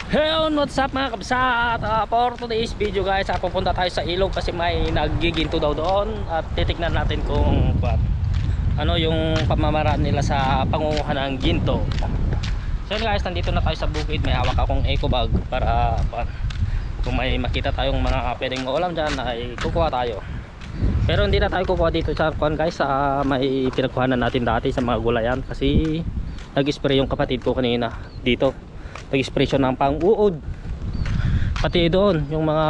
Hey, what's up mga kabsat? For today's video guys, pupunta tayo sa ilog kasi may naggiginto daw doon at titignan natin kung ano yung pamamaraan nila sa pangunguha ng ginto. So yun guys, nandito na tayo sa bukid. May hawak akong eco bag para kung may makita tayong mga pwedeng maulam dyan ay kukuha tayo. Pero hindi na tayo kukuha dito sa guys, may pinagkuhanan natin dati sa mga gulayan kasi nag-spray yung kapatid ko kanina dito. Nag-spray siya ng pang-uod. Pati doon yung mga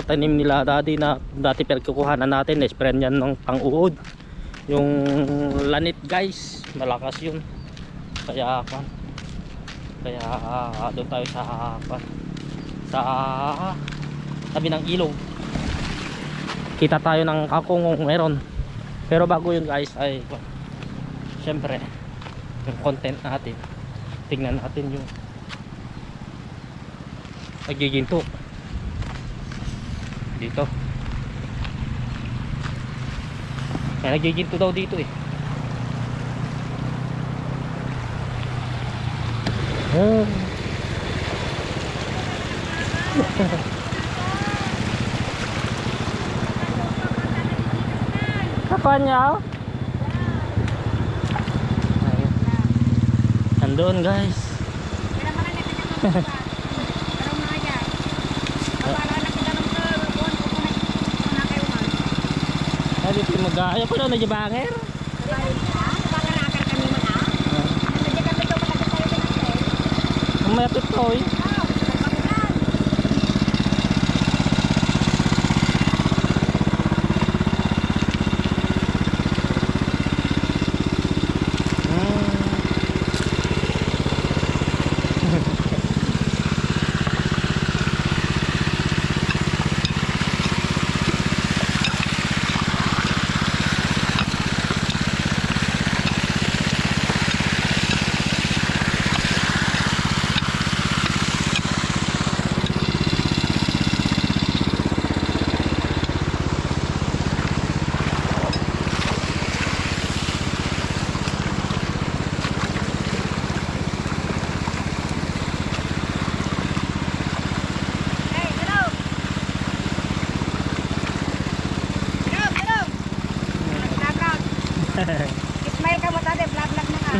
tanim nila dati na dati pinagkukuhanan natin, spray niyan ng pang-uod. Yung lanit guys, malakas yun. Kaya doon tayo sa tabi ng ilog. Kita tayo ng kakong meron. Pero bago yun guys ay syempre yung content natin. Tingnan natin yung nagiginto dito. May nagiginto daw dito eh. Kapan niya? Nandun guys. Dito mag-aaya pa daw na jabanger. May pitoy. Ismail ka mo tade, vlog na ka.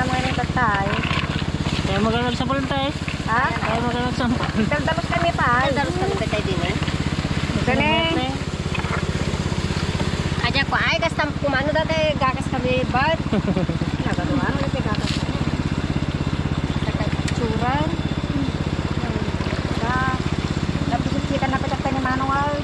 naman ngayon tatay. Kaya magalag sa pulta eh. Ha? Kaya magalag sa Daldalos kami tay. Dalos kami tayo din eh. Galing. Aja ko ay kastam kumano dati gakas kami bad. Nagagawa ano yung gatas na. Sa kapsuran. Tapos kita na patak tayo ni Manuel.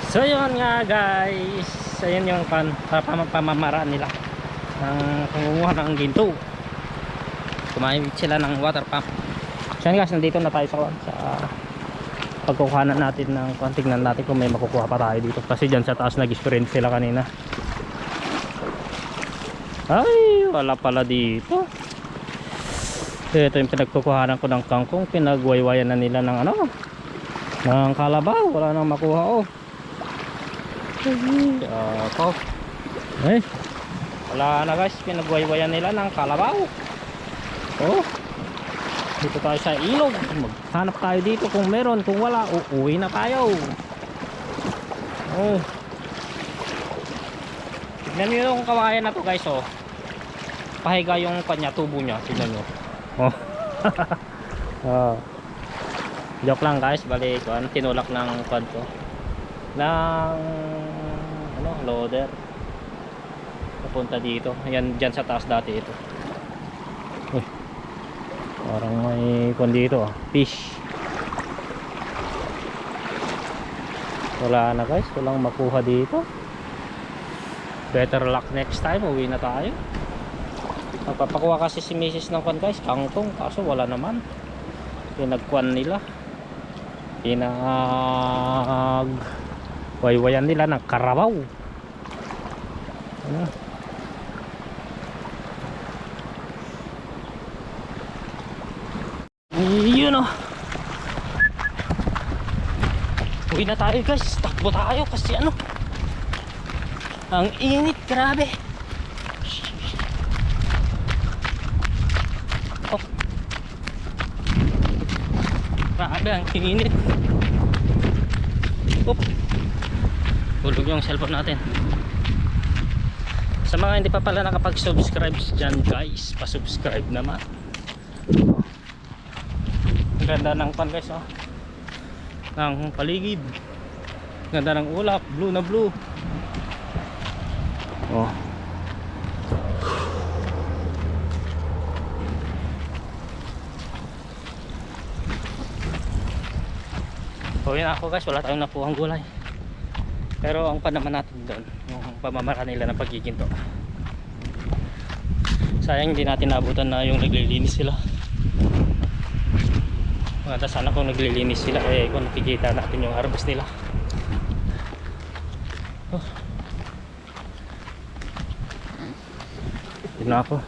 So yun nga guys, ayun yung pamamaraan nila ng pangunguha ng ginto. Kumahimik sila ng water pump. So yun guys, nandito na tayo sa pagkukuhanan natin ng tignan natin kung may makukuha pa tayo dito. Kasi dyan sa taas nag-experience sila kanina. Ay, wala pala dito. Ito yung pinagkukuhanan ko ng kangkong. Pinagwaywayan na nila ng ano, ng kalabaw. Wala nang makuha oh. Ako. Ay, wala na guys, pinagwaywayan nila ng kalabaw. Oh, dito tayo sa ilog, maghanap tayo dito kung meron, kung wala uuwi na tayo. Oh, tignan nyo yung kawayan na to guys. Oh, pahiga yung kanya, tubo nya, tignan nyo. Oh. Oh, joke lang guys, bali tinulak ng pad ko ng ano, loader papunta dito. Ayan, dyan sa taas dati ito. Uy, parang may kwan dito ah, fish. Wala na guys, walang makuha dito. Better luck next time, uwi na tayo. Magpapakuha kasi si Mrs. ng kwan guys, kangkong, kaso wala naman. Pinagkwan nila, waywayan nila ng karabaw. Ano? Yun oh. Uwi na tayo guys. Takbo tayo kasi ano, ang init, grabe. Oh, grabe ang init. Oh, tulog yung cellphone natin. Sa mga hindi pa pala nakapag-subscribe dyan guys, pa-subscribe naman. Ang ganda ng pan guys oh, ng paligid. Ganda ng ulap, blue na blue. Oh, uwi na ako guys, wala tayong napuhang gulay. Pero ang panaman natin doon, yung pamamara nila ng pagkikinto. Sayang hindi natin nabutan na yung naglilinis sila. Maganda sana kung naglilinis sila, eh kung nakikita natin yung harvest nila. Oh, yun na ako.